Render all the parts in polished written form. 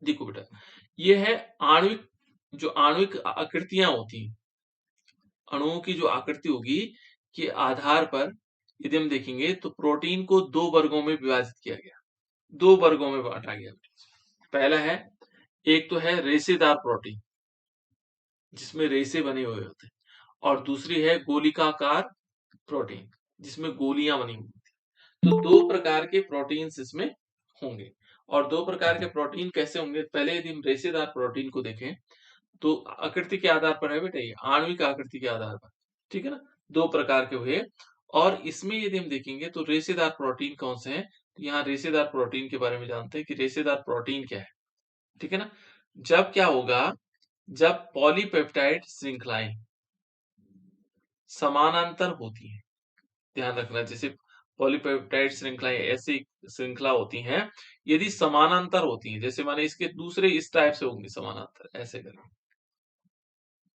देखो बेटा, ये है आणविक, जो आणविक आकृतियां होती हैं, अणुओं की जो आकृति होगी के आधार पर यदि हम देखेंगे तो प्रोटीन को दो वर्गों में विभाजित किया गया, दो वर्गों में बांटा गया। पहला है, एक तो है रेशेदार प्रोटीन जिसमें रेशे बने हुए होते हैं, और दूसरी है गोलिकाकार प्रोटीन जिसमें गोलियां बनी हुई होती हैं। तो दो प्रकार के प्रोटीन्स इसमें होंगे, और दो प्रकार के प्रोटीन कैसे होंगे? पहले यदि हम रेशेदार प्रोटीन को देखें तो आकृति के आधार पर है बेटा, ये आणविक आकृति के आधार पर, ठीक है ना, दो प्रकार के हुए। और इसमें यदि हम देखेंगे तो रेशेदार प्रोटीन कौन से हैं, तो यहाँ रेशेदार प्रोटीन के बारे में जानते हैं कि रेशेदार प्रोटीन क्या है, ठीक है ना। जब क्या होगा, जब पॉलीपेप्टाइड श्रृंखलाएं समानांतर होती हैं, ध्यान रखना, जैसे पॉलीपेप्टाइड श्रृंखलाएं ऐसी श्रृंखला होती हैं, यदि समानांतर होती हैं, जैसे माने इसके दूसरे इस टाइप से होंगे समानांतर, ऐसे करके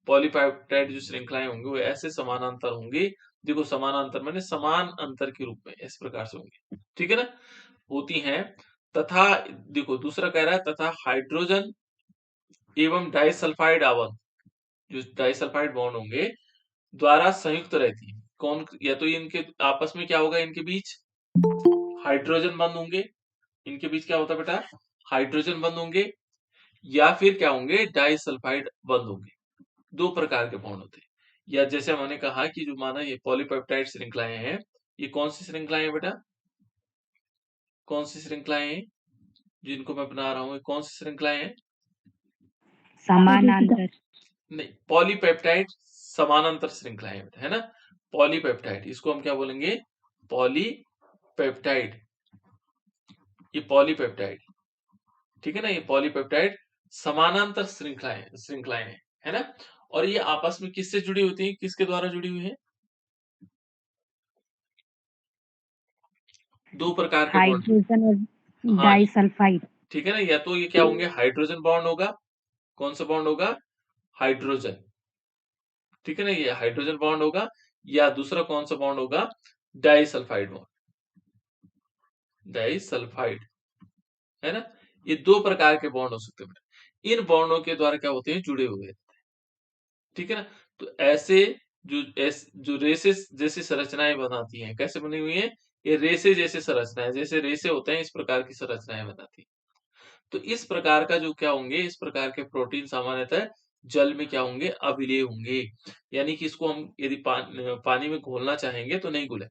पॉलीपेप्टाइड जो श्रृंखलाएं होंगी वो ऐसे समानांतर होंगी। देखो समानांतर माने समान अंतर के रूप में इस प्रकार से होंगी, ठीक है ना, होती हैं। तथा देखो दूसरा कह रहा है, तथा हाइड्रोजन एवं डाइसल्फाइड आवर्त, जो डाइसल्फाइड बॉन्ड होंगे द्वारा संयुक्त रहती है। कौन, या तो इनके आपस में क्या होगा, इनके बीच हाइड्रोजन बंध होंगे, इनके बीच क्या होता है बेटा, हाइड्रोजन बंध होंगे, या फिर क्या होंगे, डाइसल्फाइड बंध होंगे। दो प्रकार के बॉन्ड होते हैं। या जैसे मैंने कहा कि जो माना ये पॉलीपेप्टाइड श्रृंखलाएं हैं, ये कौन सी श्रृंखलाएं हैं बेटा, कौन सी श्रृंखलाएं हैं जिनको मैं बना रहा हूँ, ये कौन सी श्रृंखलाएं हैं? समानांतर। नहीं, पॉलीपेप्टाइड समानांतर श्रृंखलाएं बेटा, है ना, पॉलीपेप्टाइड, इसको हम क्या बोलेंगे, पॉलीपेप्टाइड, ये पॉलीपेप्टाइड, ठीक है ना, ये पॉलीपेप्टाइड समानांतर श्रृंखलाएं श्रृंखलाएं हैं, है ना। और ये आपस में किससे जुड़ी होती है, किसके द्वारा जुड़ी हुई है? दो प्रकार के बॉन्ड, हाइड्रोजन और हाँ डाइसल्फाइड। ठीक है ना, या तो ये क्या होंगे, हाइड्रोजन बॉन्ड होगा, कौन सा बॉन्ड होगा, हाइड्रोजन, ठीक है ना, ये हाइड्रोजन बॉन्ड होगा, या दूसरा कौन सा बॉन्ड होगा, डाइसल्फाइड बॉन्ड, डाइसल्फाइड, है ना। ये दो प्रकार के बॉन्ड हो सकते हैं, इन बॉन्डों के द्वारा क्या होते हैं, जुड़े हुए, ठीक है ना। तो ऐसे जो रेसेस जैसी संरचनाएं बनाती हैं, कैसे बनी हुई है, ये रेसे जैसे संरचनाएं, जैसे रेसे होते हैं इस प्रकार की संरचनाएं बनाती है। तो इस प्रकार का जो क्या होंगे, इस प्रकार के प्रोटीन सामान्यतः जल में क्या होंगे, अविलेय होंगे, यानी कि इसको हम यदि पानी में घोलना चाहेंगे तो नहीं घुले।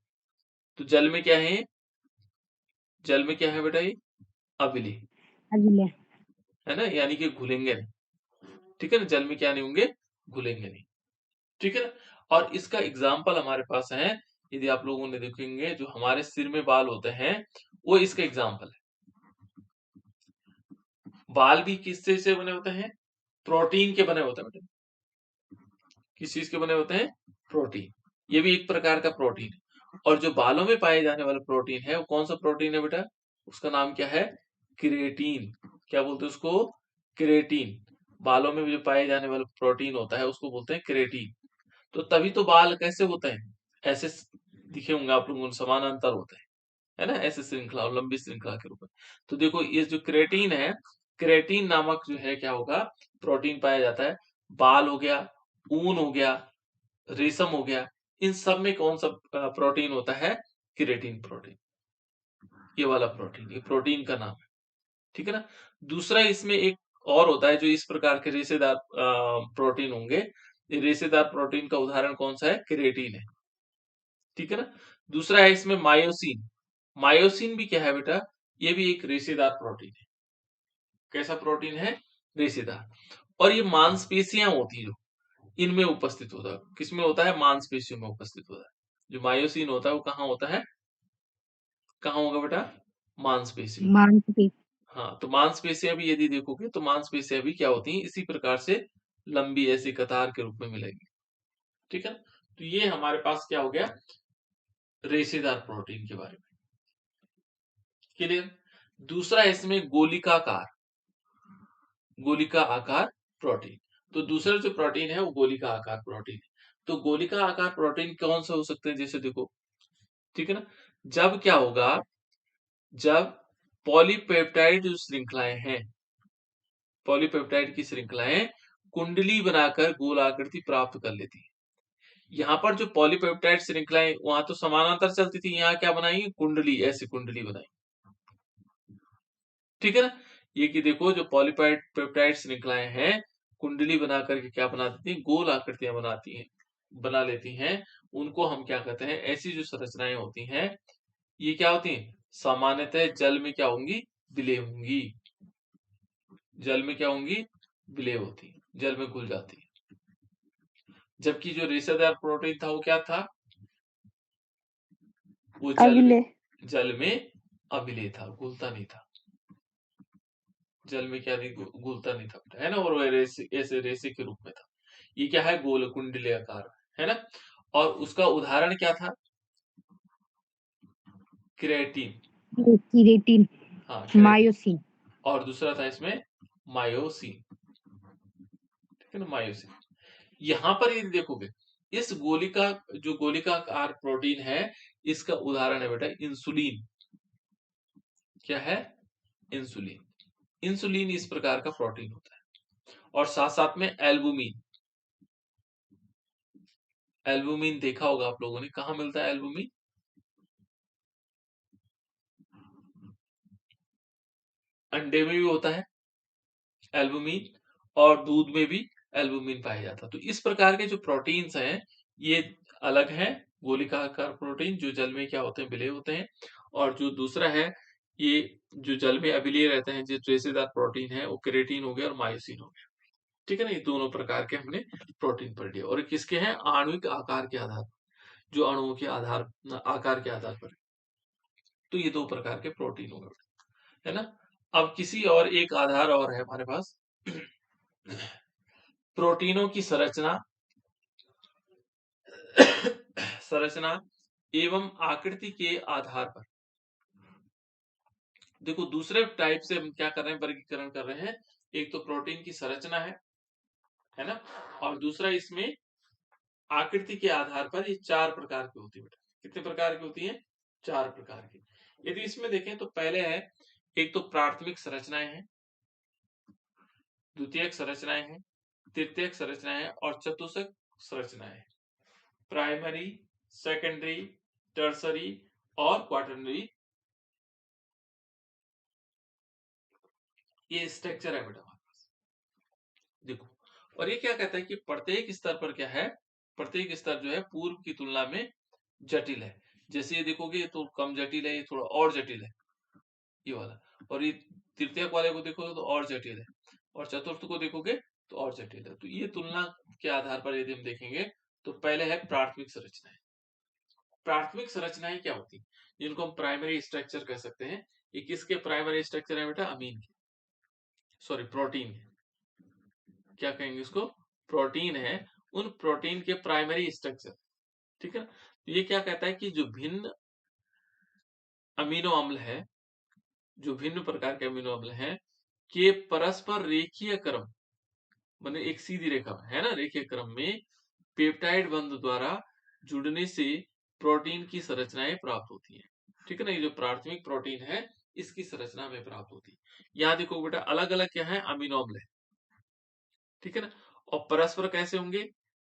तो जल में क्या है, जल में क्या है बेटा, ये अविलेय, अगले। है ना, यानी कि घुलेंगे नहीं, ठीक है ना, जल में क्या नहीं होंगे, घुलेंगे नहीं, ठीक है ना। और इसका एग्जाम्पल हमारे पास है, यदि आप लोगों ने देखेंगे जो हमारे सिर में बाल होते हैं वो इसका एग्जाम्पल है। बाल भी किससे से बने होते हैं, प्रोटीन के बने होते हैं बेटा, किस चीज के बने होते हैं, प्रोटीन, ये भी एक प्रकार का प्रोटीन है। और जो बालों में पाए जाने वाला प्रोटीन है वो कौन सा प्रोटीन है बेटा, उसका नाम क्या है, क्रिएटिन, क्या बोलते हैं उसको, क्रिएटिन, बालों में जो पाए जाने वाला प्रोटीन होता है उसको बोलते हैं क्रिएटिन। तो तभी तो बाल कैसे होते हैं, ऐसे दिखे होंगे आप लोगों को, समानांतर होते हैं, है ना, ऐसे श्रृंखला और लंबी श्रृंखला के रूप में। तो देखो ये जो क्रेटीन है, क्रेटीन नामक जो है क्या होगा, प्रोटीन पाया जाता है, बाल हो गया, ऊन हो गया, रेशम हो गया, इन सब में कौन सा प्रोटीन होता है, क्रेटीन प्रोटीन, ये वाला प्रोटीन, ये प्रोटीन का नाम है, ठीक है ना। दूसरा इसमें एक और होता है जो इस प्रकार के रेशेदार प्रोटीन होंगे, ये रेशेदार प्रोटीन का उदाहरण कौन सा है, क्रेटीन है, ठीक है ना। दूसरा है इसमें मायोसिन, मायोसिन भी क्या है बेटा, ये भी एक रेशेदार प्रोटीन है, कैसा प्रोटीन है, रेशेदार। और ये मांसपेशियां होती है जो इनमें उपस्थित होता है, किसमें होता है, मांसपेशियों में उपस्थित होता है। जो मायोसिन होता है वो कहाँ होता है, कहाँ होगा बेटा, मांसपेशियों में। मांसपेशी। हाँ, तो मांसपेशियां भी यदि देखोगे तो मांसपेशियां भी क्या होती हैं, इसी प्रकार से लंबी ऐसी कतार के रूप में मिलेगी, ठीक है। तो ये हमारे पास क्या हो गया, रेशेदार प्रोटीन के बारे में, क्लियर। दूसरा इसमें गोलिकाकार, गोलिका आकार प्रोटीन, तो दूसरा जो प्रोटीन है वो गोलिका आकार प्रोटीन है। तो गोलिका आकार प्रोटीन कौन सा हो सकते हैं, जैसे देखो, ठीक है ना, जब क्या होगा, जब पॉलीपेप्टाइड जो श्रृंखलाएं हैं पॉलीपेप्टाइड की श्रृंखलाएं कुंडली बनाकर गोल आकृति प्राप्त कर लेती हैं। यहाँ पर जो पॉलीपेप्टाइड श्रृंखलाएं वहां तो समानांतर चलती थी, यहाँ क्या बनाएंगे, कुंडली, ऐसी कुंडली बनाएंगे। ठीक है ना। ये कि देखो जो पॉलीपेप्टाइड श्रृंखलाएं हैं कुंडली बना करके क्या बना देती हैं, गोल आकृतियां बनाती हैं, बना लेती हैं। उनको हम क्या कहते हैं, ऐसी जो संरचनाएं होती हैं ये क्या होती हैं, सामान्यतः जल में क्या होंगी, विलय होंगी। जल में क्या होंगी, विलय होती, जल में घुल जाती। जबकि जो रेशेदार प्रोटीन था वो क्या था, वो जल में अविलय था, घुलता नहीं था। जल में क्या नहीं, घुलता नहीं था, है ना। और वह रेसे, ऐसे रेसे के रूप में था। ये क्या है, गोल कुंडली आकार, है ना। और उसका उदाहरण क्या था, क्रिएटिन, क्रिएटिन, हाँ मायोसिन, और दूसरा था इसमें मायोसिन, ठीक है ना, मायोसिन। यहाँ पर यदि देखोगे इस गोलिका, जो गोलिकाकार प्रोटीन है, इसका उदाहरण है बेटा इंसुलिन। क्या है, इंसुलिन। इंसुलिन इस प्रकार का प्रोटीन होता है। और साथ साथ में एल्बुमिन, एल्बुमिन देखा होगा आप लोगों ने, कहा मिलता है एल्बुमिन, अंडे में भी होता है एल्बुमिन, और दूध में भी एल्बुमिन पाया जाता है। तो इस प्रकार के जो प्रोटीन्स हैं ये अलग हैं, गोलिकाकार प्रोटीन जो जल में क्या होते हैं, विलय होते हैं। और जो दूसरा है ये जो जल में अविलय रहते हैं, जो रेशेदार प्रोटीन है, वो क्रिएटिन हो गया और मायोसिन हो गया। ठीक है ना, ये दोनों प्रकार के हमने प्रोटीन पढ़ लिया। और किसके हैं, आणविक आकार के आधार, जो अणुओं के आधार, आकार के आधार पर। तो ये दो प्रकार के प्रोटीन हो गए, है ना। अब किसी और एक आधार और है हमारे पास, प्रोटीनों की संरचना, संरचना एवं आकृति के आधार पर। देखो दूसरे टाइप से हम क्या कर रहे हैं, वर्गीकरण कर रहे हैं। एक तो प्रोटीन की संरचना है ना, और दूसरा इसमें आकृति के आधार पर। ये चार प्रकार की होती है बेटा। कितने प्रकार की होती है, चार प्रकार की। यदि इसमें देखें तो पहले है, एक तो प्राथमिक संरचनाएं हैं, द्वितीयक संरचनाएं हैं, तृतीयक संरचनाएं हैं, और चतुर्थक संरचनाएं। प्राइमरी, सेकेंडरी, टर्सरी और क्वाटरनरी, ये स्ट्रक्चर है बेटा हमारे पास। देखो, और ये क्या कहता है कि प्रत्येक स्तर पर क्या है, प्रत्येक स्तर जो है पूर्व की तुलना में जटिल है। जैसे ये देखोगे ये तो कम जटिल है, ये थोड़ा और जटिल है, ये वाला। और ये तृतीयक वाले को देखोगे तो और जटिल है, और चतुर्थ को देखोगे तो और जटिल है। तो ये तुलना के आधार पर यदि हम देखेंगे तो पहले है प्राथमिक संरचनाएं। प्राथमिक संरचनाएं क्या होती हैं, जिनको हम प्राइमरी स्ट्रक्चर कह सकते हैं। ये किसके प्राइमरी स्ट्रक्चर है बेटा, अमीन के, सॉरी प्रोटीन के। क्या कहेंगे इसको, प्रोटीन है, उन प्रोटीन के प्राइमरी स्ट्रक्चर। ठीक है ना। तो ये क्या कहता है कि जो भिन्न अमीनो अम्ल है, जो भिन्न प्रकार के अमीनो अम्ल हैं के परस्पर रेखीय क्रम, माने एक सीधी रेखा में, है ना, रेखीय क्रम में पेप्टाइड बंध द्वारा जुड़ने से प्रोटीन की संरचनाएं प्राप्त होती हैं। ठीक है ना, ये जो प्राथमिक प्रोटीन है इसकी संरचना में प्राप्त होती है। यहाँ देखो बेटा अलग अलग क्या है, अमीनो अम्ल है। ठीक है ना, और परस्पर कैसे होंगे,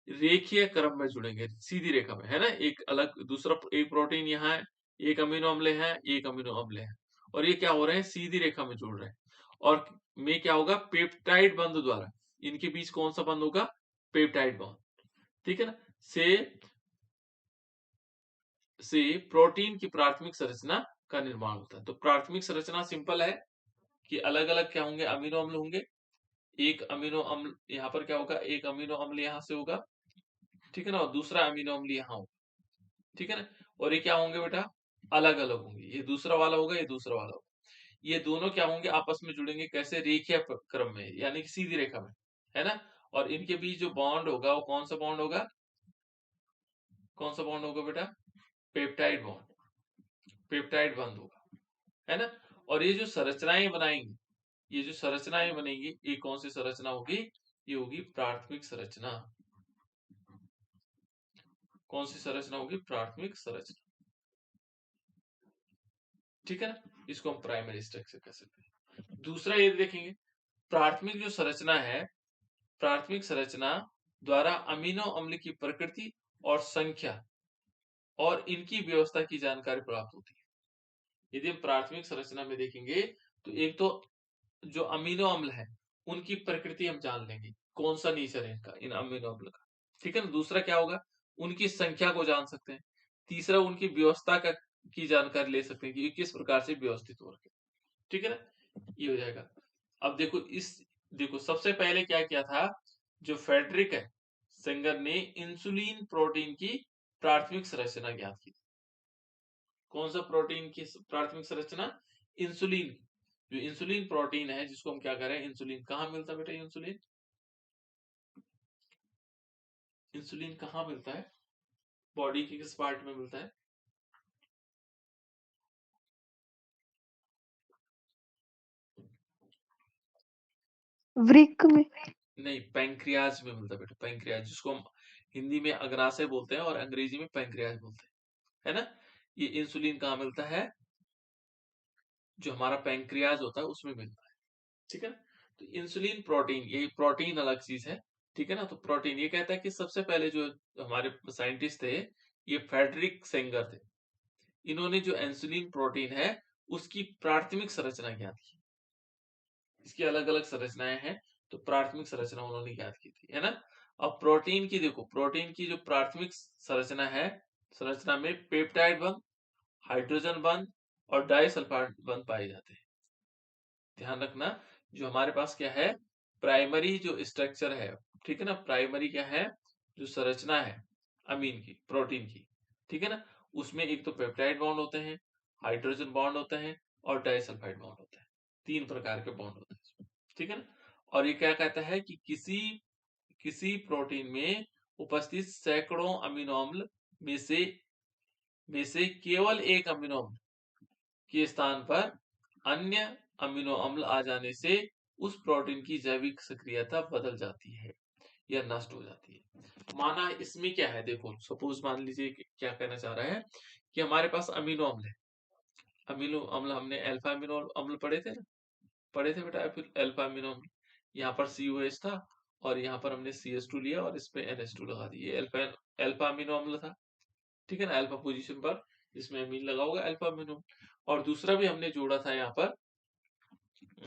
रेखीय क्रम में जुड़ेंगे, सीधी रेखा में, है ना। एक अलग दूसरा एक प्रोटीन यहाँ है, एक अमीनो अम्ल है, एक अमीनो अम्ल है, और ये क्या हो रहे हैं, सीधी रेखा में जुड़ रहे हैं। और में क्या होगा, पेप्टाइड बंध द्वारा, इनके बीच कौन सा बंध होगा, पेप्टाइड बंध। ठीक है ना, से प्रोटीन की प्राथमिक संरचना का निर्माण होता है। तो प्राथमिक संरचना सिंपल है कि अलग अलग क्या होंगे, अमीनो अम्ल होंगे। एक अमीनो अम्ल यहाँ पर क्या होगा, एक अमीनो अम्ल यहाँ से होगा, ठीक है ना, और दूसरा अमीनो अम्ल यहाँ होगा। ठीक है ना, और ये क्या होंगे बेटा, अलग अलग होंगे। ये दूसरा वाला होगा, ये दूसरा वाला होगा। ये दोनों क्या होंगे, आपस में जुड़ेंगे कैसे, रेखीय क्रम में, यानी कि सीधी रेखा में, है ना। और इनके बीच जो बॉन्ड होगा वो कौन सा बॉन्ड होगा, कौन सा बॉन्ड होगा बेटा, पेप्टाइड बॉन्ड, पेप्टाइड बंध होगा, है ना। और ये जो संरचनाएं बनाएंगे, ये जो संरचनाएं बनेंगी, ये कौन सी संरचना होगी, ये होगी प्राथमिक संरचना। कौन सी संरचना होगी, प्राथमिक संरचना। ठीक है ना, इसको हम प्राइमरी स्ट्रक्चर कह सकते हैं। दूसरा ये देखेंगे, प्राथमिक जो संरचना है, प्राथमिक संरचना द्वारा अमीनो अम्ल की प्रकृति और संख्या और इनकी व्यवस्था की जानकारी प्राप्त होती है। यदि हम प्राथमिक संरचना में देखेंगे तो एक तो जो अमीनो अम्ल है उनकी प्रकृति हम जान लेंगे, कौन सा नेचर है इनका, इन अमीनो अम्ल का, ठीक है ना। दूसरा क्या होगा, उनकी संख्या को जान सकते हैं। तीसरा उनकी व्यवस्था का की जानकारी ले सकते हैं कि ये किस प्रकार से व्यवस्थित हो रखे, ठीक है ना, ये हो जाएगा। अब देखो सबसे पहले क्या किया था, जो फेडरिक है सेंगर ने इंसुलिन प्रोटीन की प्राथमिक संरचना ज्ञात की। कौन सा प्रोटीन की प्राथमिक संरचना, इंसुलिन। जो इंसुलिन प्रोटीन है जिसको हम क्या करें, इंसुलिन कहाँ मिलता है बेटा, इंसुलिन, इंसुलिन कहाँ मिलता है, बॉडी के किस पार्ट में मिलता है? वृक्क में। नहीं, पैंक्रियाज में मिलता है बेटा, पैंक्रियाज, जिसको हम हिंदी में अग्नाशय बोलते हैं और अंग्रेजी में पैंक्रियाज बोलते हैं, है ना। ये इंसुलिन कहाँ मिलता है, जो हमारा पैंक्रियाज होता है उसमें मिलता है, ठीक है ना। तो इंसुलिन प्रोटीन, ये प्रोटीन अलग चीज है, ठीक है ना। तो प्रोटीन ये कहता है कि सबसे पहले जो हमारे साइंटिस्ट थे, ये फेडरिक सेंगर थे, इन्होंने जो इंसुलिन प्रोटीन है उसकी प्राथमिक संरचना ज्ञात की। इसकी अलग अलग संरचनाएं हैं, तो प्राथमिक संरचना उन्होंने ज्ञात की थी, है ना। अब प्रोटीन की देखो, प्रोटीन की जो प्राथमिक संरचना है, संरचना में पेप्टाइड बंध, हाइड्रोजन बंध और डाइसल्फाइड बंध पाए जाते हैं। ध्यान रखना, जो हमारे पास क्या है, प्राइमरी जो स्ट्रक्चर है, ठीक है ना, प्राइमरी क्या है, जो संरचना है अमीन की, प्रोटीन की, ठीक है ना, उसमें एक तो पेप्टाइड बॉन्ड होते हैं, हाइड्रोजन बॉन्ड होते हैं और डाइसल्फाइड बॉन्ड होता है। 3 प्रकार के बॉन्ड होते हैं इसमें, ठीक है ना। और ये क्या कहता है कि किसी किसी प्रोटीन में उपस्थित सैकड़ों अमीनो अम्ल में से केवल एक अमीनो अम्ल के स्थान पर अन्य अमीनो अम्ल आ जाने से उस प्रोटीन की जैविक सक्रियता बदल जाती है या नष्ट हो जाती है। माना इसमें क्या है, देखो सपोज मान लीजिए कि क्या कहना चाह रहा है कि हमारे पास अमीनो अम्ल है, अमीनो अम्ल हमने अल्फा अमीनो अम्ल पढ़े थे ना, पढ़े थे बेटा, फिर अल्फा अमीनो अम्ल, यहाँ पर COH था और यहाँ पर हमने CH2 लिया और इस पे NH2 लगा दिए, अल्फा अल्फा अमीनो अम्ल था, ठीक है ना, अल्फा पोजीशन पर जिसमें अमीन लगा होगा अल्फा अमीनो। और दूसरा भी हमने जोड़ा था यहाँ पर,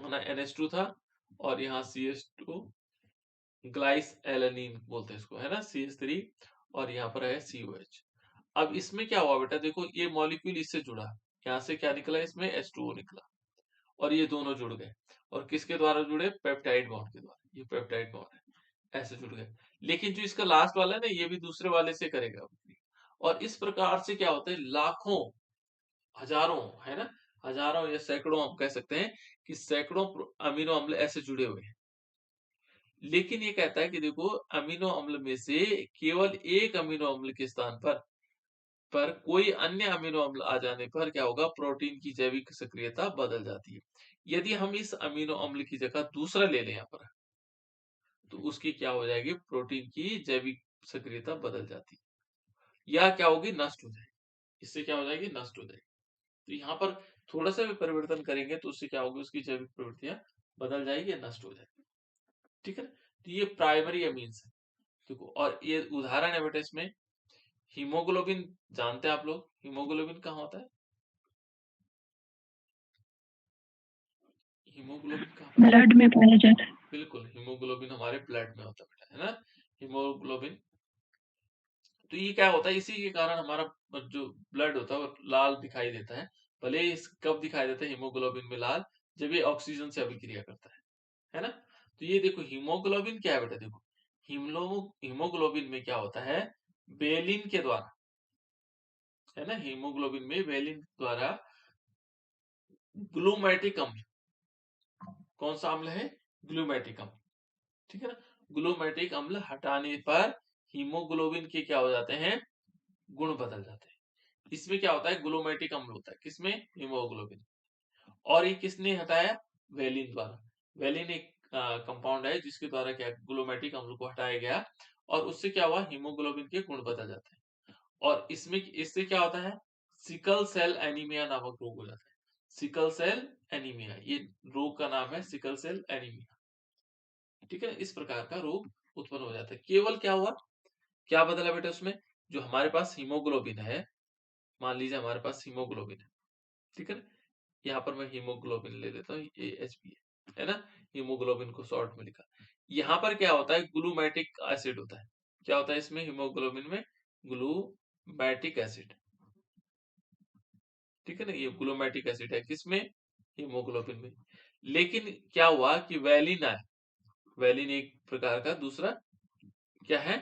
ना NH2 था और यहाँ CH2, ग्लाइस एलानीन बोलते हैं इसको, है ना, CH3 और यहाँ पर है COH। अब इसमें क्या हुआ बेटा, देखो ये मॉलिक्यूल इससे जुड़ा, यहाँ से क्या निकला, इसमें H2O निकला और ये दोनों जुड़ गए, और किसके द्वारा जुड़े, पेप्टाइड बॉन्ड के द्वारा, ये पेप्टाइड बॉन्ड है, ऐसे जुड़ गए। लेकिन जो इसका लास्ट वाला है ना, ये भी दूसरे वाले से करेगा, और इस प्रकार से क्या होता है, लाखों, हजारों, है ना, हजारों या सैकड़ों हम कह सकते हैं कि सैकड़ों अमीनो अम्ल ऐसे जुड़े हुए हैं। लेकिन ये कहता है कि देखो अमीनो अम्ल में से केवल एक अमीनो अम्ल के स्थान पर कोई अन्य अमीनो अम्ल आ जाने पर क्या होगा, प्रोटीन की जैविक सक्रियता बदल जाती है। यदि हम इस अमीनो अम्ल की जगह दूसरा ले लें यहाँ पर, तो उसकी क्या हो जाएगी, प्रोटीन की जैविक सक्रियता बदल जाती है या क्या होगी, नष्ट हो जाएगी। इससे क्या हो जाएगी, नष्ट हो जाएगी। तो यहाँ पर थोड़ा सा भी परिवर्तन करेंगे तो उससे क्या होगी, उसकी जैविक प्रवृत्तियां बदल जाएगी या नष्ट हो जाएगी, ठीक है। तो ये प्राइमरी अमीन्स है, देखो, और ये उदाहरण है बेटा इसमें, हीमोग्लोबिन जानते हैं आप लोग, हीमोग्लोबिन कहाँ होता है, हीमोग्लोबिन कहाँ पाया ब्लड में पाया जाता है। बिल्कुल, हीमोग्लोबिन हमारे ब्लड में होता है बेटा, है ना, हीमोग्लोबिन। तो ये क्या होता है, इसी के कारण हमारा जो ब्लड होता है वो लाल दिखाई देता है। भले ही कब दिखाई देता है हीमोग्लोबिन में लाल, जब ये ऑक्सीजन से अभिक्रिया करता है ना। तो ये देखो हीमोग्लोबिन क्या है बेटा, देखो हीमोग्लोबिन में क्या होता है, वेलिन के द्वारा, है ना, हीमोग्लोबिन में वेलिन द्वारा ग्लूमेटिक अम्ल, कौन सा अम्ल है, ग्लूमेटिक अम्ल, ठीक है ना, ग्लूमेटिक अम्ल हटाने पर हीमोग्लोबिन के क्या हो जाते हैं, गुण बदल जाते हैं। इसमें क्या होता है, ग्लूमेटिक अम्ल होता है, किसमें, हीमोग्लोबिन। और ये किसने हटाया, वेलिन द्वारा। वेलिन एक कंपाउंड है जिसके द्वारा क्या ग्लूमेटिक अम्ल को हटाया गया, और उससे क्या हुआ, हीमोग्लोबिन के गुण बदल जाते हैं। और इसमें इससे क्या होता है, सिकल सेल एनीमिया नामक रोग हो जाता है। सिकल सेल एनीमिया, ये रोग का नाम है सिकल सेल एनीमिया, ठीक है ना, इस प्रकार का रूप उत्पन्न हो जाता है। केवल क्या हुआ, क्या बदला बेटा उसमें, जो हमारे पास हीमोग्लोबिन है, मान लीजिए हमारे पास हीमोग्लोबिन ठीक है ना, यहाँ पर मैं हीमोग्लोबिन ले लेता हूँ, AHB है ना, हीमोग्लोबिन को शॉर्ट में लिखा। यहाँ पर क्या होता है, ग्लूमैटिक एसिड होता है। क्या होता है इसमें, हीमोग्लोबिन में ग्लूमैटिक एसिड, ठीक है ना, ये ग्लूमैटिक एसिड है किसमें, हीमोग्लोबिन में। लेकिन क्या हुआ कि वैलिन है, वैलिन एक प्रकार का दूसरा क्या है,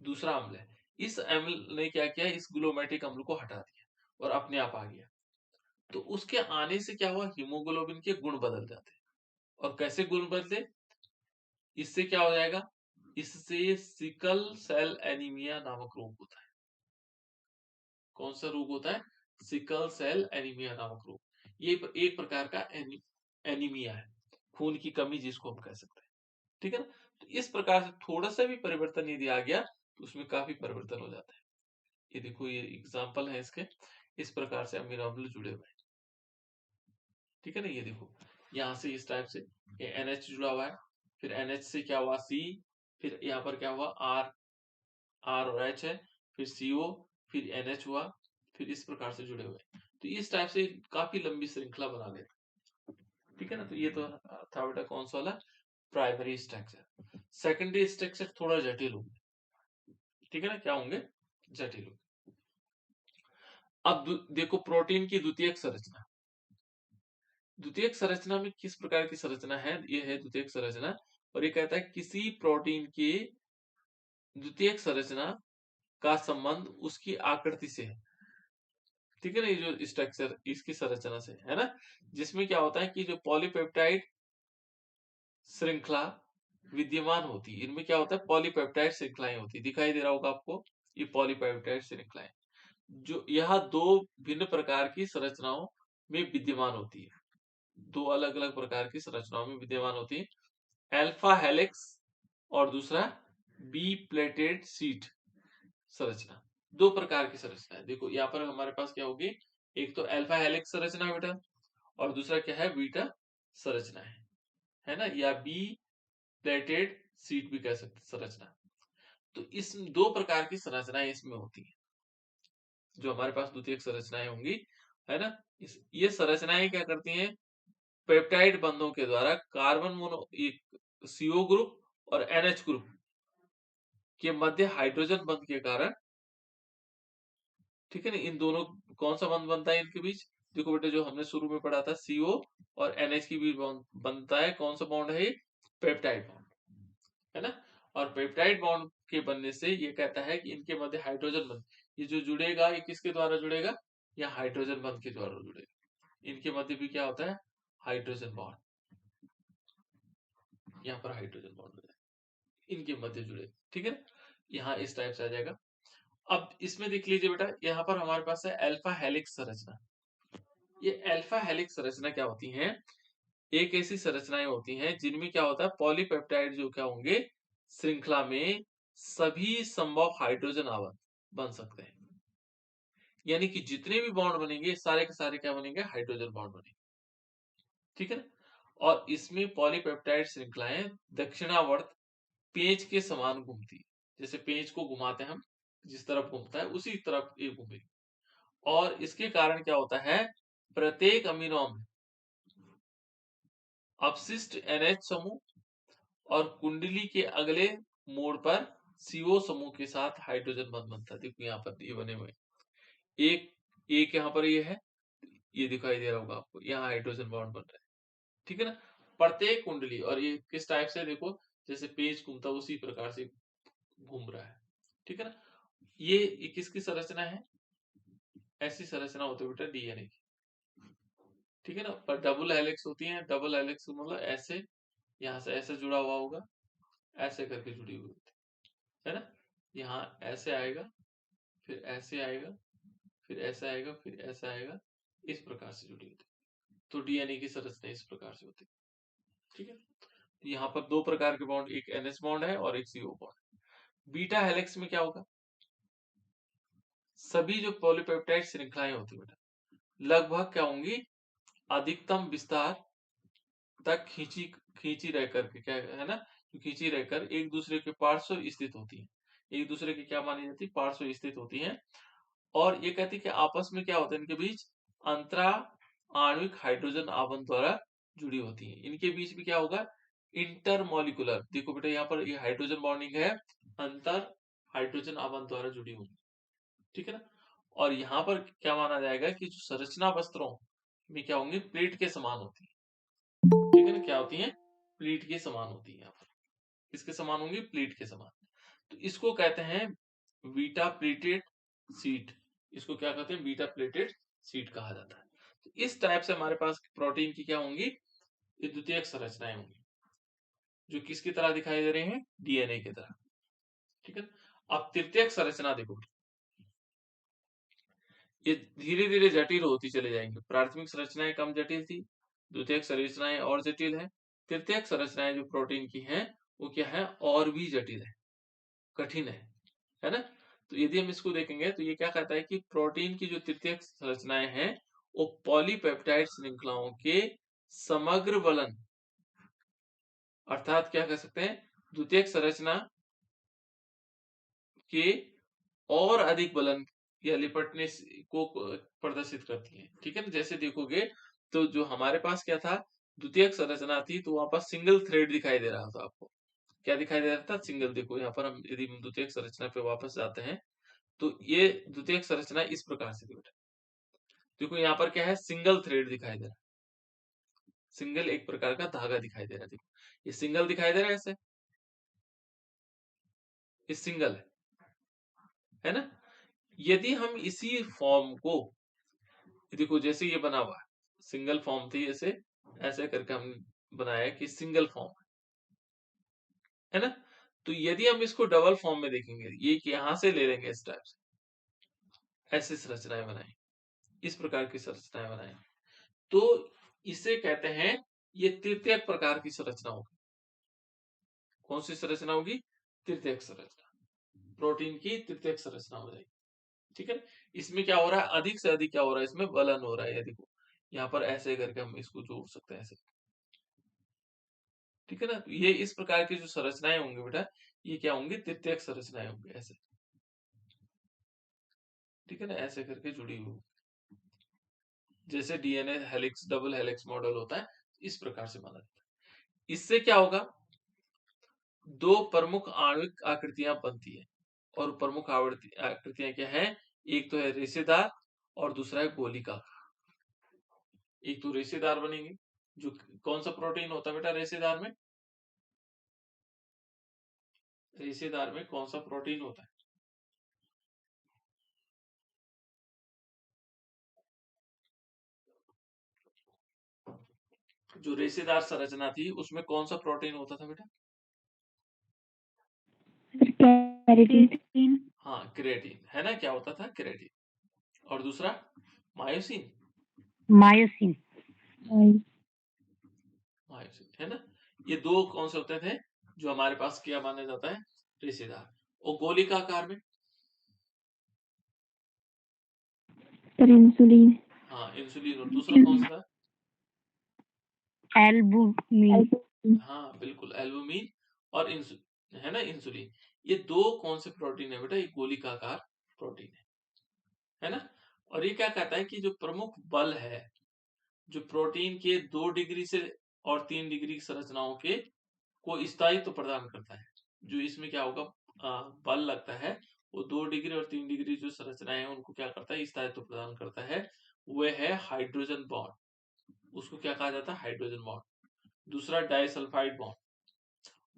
दूसरा अम्ल है। इस अम्ल ने क्या किया, इस ग्लूमैटिक अम्ल को हटा दिया और अपने आप आ गया। तो उसके आने से क्या हुआ, हीमोग्लोबिन के गुण बदल जाते हैं। और कैसे गुण बदले, इससे क्या हो जाएगा, इससे सिकल सेल एनीमिया नामक रोग होता है। कौन सा रोग होता है, सिकल सेल एनीमिया नामक रोग। ये एक प्रकार का एनीमिया है, खून की कमी जिसको हम कह सकते हैं, ठीक है ना। तो इस प्रकार से थोड़ा सा भी परिवर्तन यदि आ गया तो उसमें काफी परिवर्तन हो जाता है। ये देखो, ये एग्जाम्पल है इसके, इस प्रकार से अमीनो अम्ल जुड़े हुए हैं, ठीक है ना। ये देखो यहाँ से इस टाइप से ये NH जुड़ा हुआ है, फिर NH से क्या हुआ C, फिर यहाँ पर क्या हुआ R, R और H है, फिर CO, फिर NH हुआ, फिर इस प्रकार से जुड़े हुए हैं। तो इस टाइप से काफी लंबी श्रृंखला बना लेते, ठीक है ना। तो ये तो था बेटा कौन सा वाला, प्राइमरी स्ट्रक्चर। सेकेंडरी स्ट्रक्चर थोड़ा जटिल होंगे, ठीक है ना, क्या होंगे, जटिल होंगे। अब देखो प्रोटीन की द्वितीयक संरचना, द्वितीयक संरचना में किस प्रकार की संरचना है, ये है द्वितीयक संरचना। और ये कहता है किसी प्रोटीन की द्वितीयक संरचना का संबंध उसकी आकृति से है, ठीक है ना। ये जो स्ट्रक्चर इसकी संरचना से है ना, जिसमें क्या होता है कि जो पॉलीपेप्टाइड श्रृंखला विद्यमान होती है, इनमें क्या होता है, पॉलीपेप्टाइड श्रृंखलाएं होती है, दिखाई दे रहा होगा आपको, ये पॉलीपेप्टाइड श्रृंखलाएं जो यह दो भिन्न प्रकार की संरचनाओं में विद्यमान होती है, दो अलग अलग प्रकार की संरचनाओं में विद्यमान होती है। अल्फा हेलिक्स और दूसरा बी प्लेटेड सीट संरचना, दो प्रकार की संरचना है। देखो यहाँ पर हमारे पास क्या होगी, एक तो अल्फा हेलिक्स संरचना बेटा, और दूसरा क्या है, बीटा संरचना है ना, या बी प्लेटेड सीट भी कह सकते संरचना। तो इस दो प्रकार की संरचनाएं इसमें होती है, जो हमारे पास द्वितीयक संरचनाएं होंगी, है ना। ये संरचनाएं क्या करती हैं, पेप्टाइड बंधों के द्वारा कार्बन मोनो एक CO ग्रुप और NH ग्रुप के मध्य हाइड्रोजन बंध के कारण, ठीक है ना, इन दोनों कौन सा बंध बनता है इनके बीच, देखो बेटा जो हमने शुरू में पढ़ा था CO और NH के बीच बनता है कौन सा बॉन्ड है, पेप्टाइड बॉन्ड, है ना। और पेप्टाइड बॉन्ड के बनने से ये कहता है कि इनके मध्य हाइड्रोजन बंध, ये जो जुड़ेगा ये किसके द्वारा जुड़ेगा, या हाइड्रोजन बंध के द्वारा जुड़ेगा। इनके मध्य भी क्या होता है, हाइड्रोजन बॉन्ड, यहाँ पर हाइड्रोजन बॉन्ड इनके मध्य जुड़े, ठीक है ना। यहाँ इस टाइप से आ जाएगा। अब इसमें देख लीजिए बेटा, यहाँ पर हमारे पास है अल्फा हेलिक्स संरचना। ये अल्फा हेलिक्स संरचना क्या होती है, एक ऐसी संरचनाएं होती हैं जिनमें क्या होता है, पॉलीपेप्टाइड जो क्या होंगे श्रृंखला में सभी संभव हाइड्रोजन आवन बन सकते हैं, यानी कि जितने भी बॉन्ड बनेंगे सारे के सारे क्या बनेंगे, हाइड्रोजन बॉन्ड बनेंगे, ठीक है ना। और इसमें पॉलीपेप्टाइड श्रृंखलाएं दक्षिणावर्त पेज के समान घूमती है, जैसे पेज को घुमाते हैं हम, जिस तरफ घूमता है उसी तरफ ये घूमेगी। और इसके कारण क्या होता है, प्रत्येक अमीनो अम्ल अपशिष्ट NH समूह और कुंडली के अगले मोड़ पर CO समूह के साथ हाइड्रोजन बंध बनता है। देखो यहाँ पर ये बने हुए एक एक यहाँ पर ये है, ये दिखाई दे रहा होगा आपको, यहाँ हाइड्रोजन बॉन्ड बन रहा है, ठीक है ना। प्रत्येक कुंडली, और ये किस टाइप से, देखो जैसे पेज घूमता उसी प्रकार से घूम रहा है, ठीक है ना। ये किसकी संरचना है, ऐसी संरचना होती है बेटा DNA की, ठीक है ना। पर डबल हेलिक्स होती है, डबल हेलिक्स मतलब ऐसे, यहाँ से ऐसे जुड़ा हुआ होगा, ऐसे करके जुड़ी हुई होती है ना। यहाँ ऐसे आएगा, फिर ऐसे आएगा, फिर ऐसा आएगा, फिर ऐसा आएगा, इस प्रकार से जुड़ी होती है। तो DNA की संरचना इस प्रकार से होती है, ठीक है। तो यहाँ पर दो प्रकार के बॉन्ड, एक NH बॉन्ड है और एक CO बॉन्ड। बीटा हेलिक्स में क्या होगा, सभी जो पॉलीपेप्टाइड श्रृंखलाएं होती है लगभग क्या होंगी, अधिकतम विस्तार तक खींची खींची रह करके क्या है ना, जो खींची रहकर एक दूसरे के पार्श्व स्थित होती है, एक दूसरे की क्या मानी जाती है, पार्श्व स्थित होती है। और ये कहती है कि आपस में क्या होता है, इनके बीच अंतरा आणविक हाइड्रोजन आबंध द्वारा जुड़ी होती है। इनके बीच भी क्या होगा, इंटरमोलिकुलर, देखो बेटा यहाँ पर ये हाइड्रोजन बॉन्डिंग है, अंतर हाइड्रोजन आबंध द्वारा जुड़ी होगी, ठीक है ना। और यहाँ पर क्या माना जाएगा कि जो संरचना वस्त्रों में क्या होंगी, प्लेट के समान होती है, ठीक है ना, क्या होती है, प्लेट के समान होती है। यहाँ पर किसके समान होंगी, प्लेट के समान। तो इसको कहते हैं बीटा प्लेटेड सीट, इसको क्या कहते हैं, बीटा प्लेटेड सीट कहा जाता है। तो इस टाइप से हमारे पास प्रोटीन की क्या होंगी, ये द्वितीयक संरचनाएं होंगी, जो किसकी तरह दिखाई दे रहे हैं, डीएनए की तरह, ठीक है। अब तृतीयक संरचना देखो, ये धीरे धीरे जटिल होती चली जाएंगी। प्राथमिक संरचनाएं कम जटिल थी, द्वितीयक संरचनाएं और जटिल है, तृतीयक संरचनाएं जो प्रोटीन की हैं वो क्या है, और भी जटिल है, कठिन है ना। तो यदि हम इसको देखेंगे तो ये क्या कहता है कि प्रोटीन की जो तृतीयक संरचनाएं हैं वो पॉलीपेप्टाइड श्रृंखलाओं के समग्र बलन, अर्थात क्या कह सकते हैं, द्वितीयक संरचना के और अधिक बलन या लिपटने को प्रदर्शित करती है, ठीक है ना। जैसे देखोगे तो जो हमारे पास क्या था, द्वितीयक संरचना थी, तो वहां पर सिंगल थ्रेड दिखाई दे रहा था आपको, क्या दिखाई दे रहा था, सिंगल। देखो यहाँ पर हम यदि द्वितीयक संरचना पे वापस जाते हैं तो ये द्वितीयक संरचना इस प्रकार से थी बेटा, देखो यहाँ पर क्या है, सिंगल थ्रेड दिखाई दे रहा है, सिंगल एक प्रकार का धागा दिखाई दे रहा है, देखो ये सिंगल दिखाई दे रहा है ऐसे, ये सिंगल है ना। यदि हम इसी फॉर्म को, देखो जैसे ये बना हुआ है, सिंगल फॉर्म थी, ऐसे ऐसे करके हम बनाया कि सिंगल फॉर्म है ना। तो यदि हम इसको डबल फॉर्म में देखेंगे, ये यहां से ले लेंगे इस टाइप से, ऐसी संरचनाएं बनाए, इस प्रकार की संरचनाएं बनाए, तो इसे कहते हैं ये तृतीयक प्रकार की संरचना होगी। कौन सी संरचना होगी, तृतीयक संरचना, प्रोटीन की तृतीयक संरचना हो जाएगी, ठीक है। इसमें क्या हो रहा है, अधिक से अधिक क्या हो रहा है, इसमें बलन हो रहा है, ये देखो यहाँ पर ऐसे करके हम इसको जोड़ सकते हैं ऐसे, ठीक है ना। तो ये इस प्रकार की जो संरचनाएं होंगी बेटा, ये क्या होंगी, तृतीयक संरचनाएं होंगी ऐसे, ठीक है ना, ऐसे करके जुड़ी हुई, जैसे DNA helix double helix model होता है, इस प्रकार से माना जाता है। इससे क्या होगा, दो प्रमुख आणविक आकृतियां बनती है, और प्रमुख आकृतियां क्या है, एक तो है रेशेदार और दूसरा है गोलिका। एक तो रेशेदार बनेंगे, जो कौन सा प्रोटीन होता है बेटा, रेशेदार में, रेशेदार में कौन सा प्रोटीन होता है, जो रेशेदार संरचना थी उसमें कौन सा प्रोटीन होता था बेटा, केराटिन। हाँ क्रिएटिन, है ना, क्या होता था, क्रिएटिन। और दूसरा मायोसिन, मायोसिन। मायोसिन, है ना। ये दो कौन से होते थे, जो हमारे पास क्या माना जाता है, रेशेदार। और गोलिका आकार में, इंसुलिन। हाँ इंसुलिन। और दूसरा कौन सा था, एल्बुमिन। हाँ बिल्कुल एल्बुमिन और है ना, इंसुलिन। ये दो कौन से प्रोटीन है बेटा, ये गोलिकाकार प्रोटीन है ना। और ये क्या कहता है कि जो प्रमुख बल है, जो प्रोटीन के 2 डिग्री से और 3 डिग्री संरचनाओं के को स्थायित्व प्रदान करता है। जो इसमें क्या होगा, बल लगता है, वो 2 डिग्री और 3 डिग्री जो संरचनाएं हैं उनको क्या करता है, स्थायित्व प्रदान करता है, वह है हाइड्रोजन बॉन्ड। उसको क्या कहा जाता है, हाइड्रोजन बॉन्ड। दूसरा डाइसल्फाइड बॉन्ड,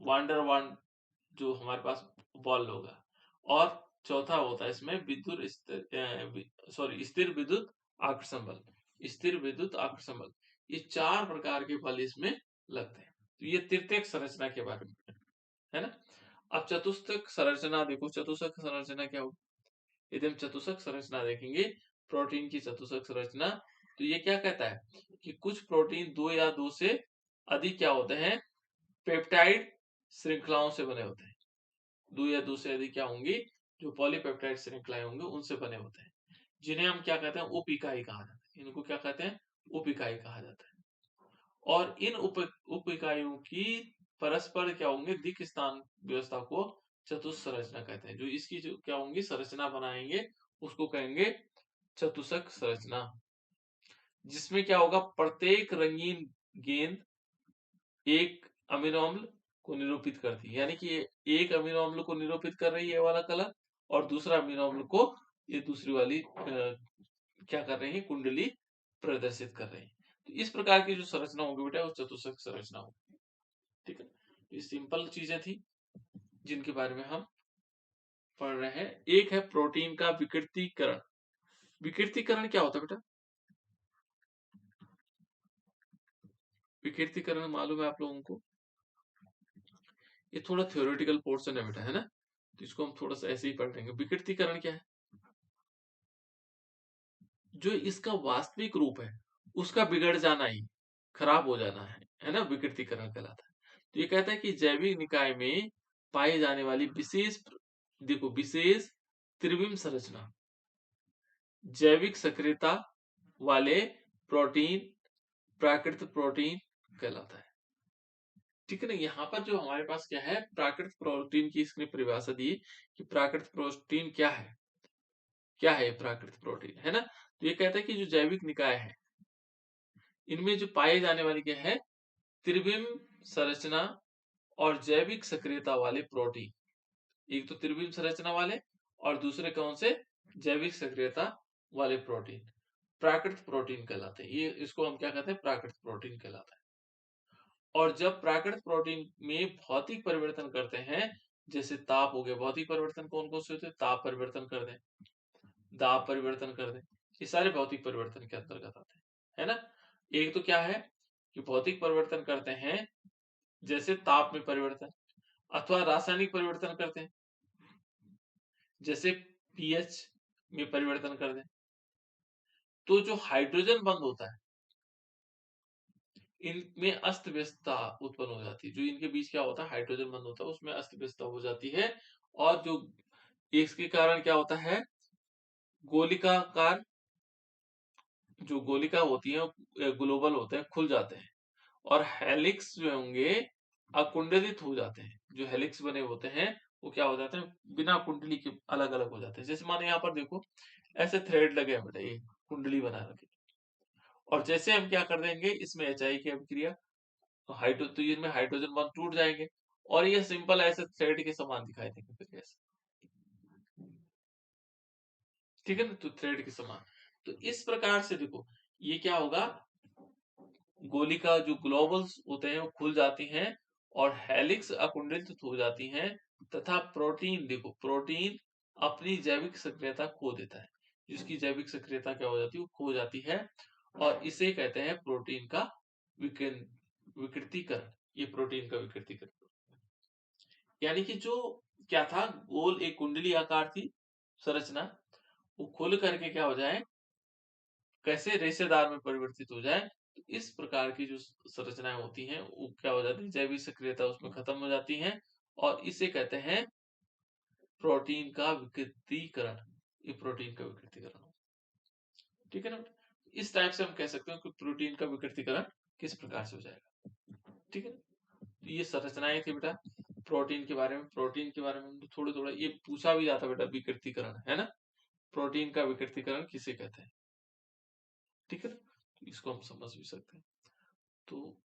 वांडर वन जो हमारे पास बॉल होगा। और चौथा होता है इसमें विद्युत स्थिर विद्युत आकर्षण बल, स्थिर विद्युत आकर्षण बल। ये 4 प्रकार के बल इसमें लगते हैं। तो ये तृतीयक संरचना के बारे में है ना। अब चतुष्क संरचना देखो, चतुष्क संरचना क्या होगी, यदि हम चतुष्क संरचना देखेंगे, प्रोटीन की चतुष्क संरचना, तो ये क्या कहता है कि कुछ प्रोटीन 2 या 2 से अधिक क्या होते हैं, पेप्टाइड श्रृंखलाओं से बने होते हैं। 2 या 2 से अधिक क्या होंगी, जो पॉलीपेप्टाइड श्रृंखलाएं होंगी उनसे बने होते हैं, जिन्हें हम क्या कहते हैं, उप इकाई कहा जाता है। इनको क्या कहते हैं, उप इकाई कहा जाता है। और इन उप इकाइयों की परस्पर क्या होंगे, दिक् स्थान व्यवस्था को चतुस्संरचना कहते हैं। जो इसकी जो क्या होंगी संरचना बनाएंगे उसको कहेंगे चतुष्क संरचना, जिसमें क्या होगा प्रत्येक रंगीन गेंद एक अमीनो अम्ल को निरूपित करती है, यानी कि एक अमीनो अम्ल को निरूपित कर रही है ये वाला कलर, और दूसरा अमीनो अम्ल को ये दूसरी वाली क्या कर रही है, कुंडली प्रदर्शित कर रही है। तो इस प्रकार की जो संरचना होगी बेटा वो चतुष्क संरचना होगी। ठीक है, ये सिंपल चीजें थी जिनके बारे में हम पढ़ रहे हैं। एक है प्रोटीन का विकृतीकरण। विकृतीकरण क्या होता है बेटा? विकृतीकरण मालूम है आप लोगों को? ये थोड़ा थ्योरेटिकल पोर्शन है बेटा, है ना, तो इसको हम थोड़ा सा ऐसे ही पढ़ लेंगे। विकृतीकरण क्या है? जो इसका वास्तविक रूप है उसका बिगड़ जाना ही, खराब हो जाना है ना, विकृतीकरण कहलाता है। तो ये कहता है कि जैविक निकाय में पाई जाने वाली विशेष, देखो विशेष त्रिविम संरचना, जैविक सक्रियता वाले प्रोटीन प्राकृतिक प्रोटीन कहलाता है। ठीक है ना, यहाँ पर जो हमारे पास क्या है, प्राकृतिक प्रोटीन की इसने परिभाषा दी कि प्राकृतिक प्रोटीन क्या है, क्या है प्राकृतिक प्रोटीन, है ना। तो ये कहता है कि जो जैविक निकाय है इनमें जो पाए जाने वाली क्या है, त्रिविम संरचना और जैविक सक्रियता वाले प्रोटीन। एक तो त्रिविम संरचना वाले और दूसरे कौन से, जैविक सक्रियता वाले प्रोटीन प्राकृतिक प्रोटीन कहलाते हैं। ये इसको हम क्या कहते हैं, प्राकृतिक प्रोटीन कहलाता है। और जब प्राकृतिक प्रोटीन में भौतिक परिवर्तन करते हैं, जैसे ताप हो गया, भौतिक परिवर्तन कौन कौन से होते हैं, ताप परिवर्तन कर दें, दाब परिवर्तन कर दें, ये सारे भौतिक परिवर्तन के अंतर्गत आते हैं, है ना। एक तो क्या है कि भौतिक परिवर्तन करते हैं जैसे ताप में परिवर्तन, अथवा रासायनिक परिवर्तन करते हैं जैसे पीएच में परिवर्तन कर दें। तो जो हाइड्रोजन बंद होता है इनमें अस्त व्यस्तता उत्पन्न हो जाती है, जो इनके बीच क्या होता है, हाइड्रोजन बंद होता है, उसमें अस्त व्यस्तता हो जाती है। और जो इसके कारण क्या होता है, गोलिकाकार जो गोलिका होती है, ग्लोबल होते हैं, खुल जाते हैं, और हेलिक्स जो होंगे अकुंडलित हो जाते हैं। जो हेलिक्स बने होते हैं वो क्या हो जाते हैं, बिना कुंडली के अलग अलग हो जाते हैं। जैसे माने यहाँ पर देखो ऐसे थ्रेड लगे हैं बेटा, ये कुंडली बना रखे, और जैसे हम क्या कर देंगे इसमें एचआई की अभिक्रिया, तो तो इनमें हाइड्रोजन बॉन्ड टूट जाएंगे और ये सिंपल ऐसे थ्रेड के समान दिखाई देंगे फिर ऐसे। ठीक है ना, तो थ्रेड के समान। तो इस प्रकार से देखो ये क्या होगा, गोलिका जो ग्लोबल्स होते हैं वो खुल जाती हैं और हेलिक्स अकुंडलित हो जाती हैं, तथा प्रोटीन, देखो प्रोटीन अपनी जैविक सक्रियता खो देता है, जिसकी जैविक सक्रियता क्या हो जाती है, वो खो जाती है, और इसे कहते हैं प्रोटीन का विकृतीकरण। ये प्रोटीन का विकृतीकरण, यानी कि जो क्या था, गोल एक कुंडली आकार थी संरचना, वो खुल करके क्या हो जाए, कैसे रेशेदार में परिवर्तित हो जाए। तो इस प्रकार की जो संरचनाएं होती हैं वो क्या हो जाती है, जैविक सक्रियता उसमें खत्म हो जाती है, और इसे कहते हैं प्रोटीन का विकृतीकरण। ये प्रोटीन का विकृतीकरण, ठीक है ना। इस टाइप से हम कह सकते हैं कि प्रोटीन का विकृतीकरण किस प्रकार से हो जाएगा, ठीक है ना। तो ये संरचनाएं थी बेटा प्रोटीन के बारे में। प्रोटीन के बारे में थोड़ा थोड़ा ये पूछा भी जाता बेटा, विकृतीकरण, है ना, प्रोटीन का विकृतीकरण किसे कहते हैं, ठीक है ना, इसको हम समझ भी सकते हैं। तो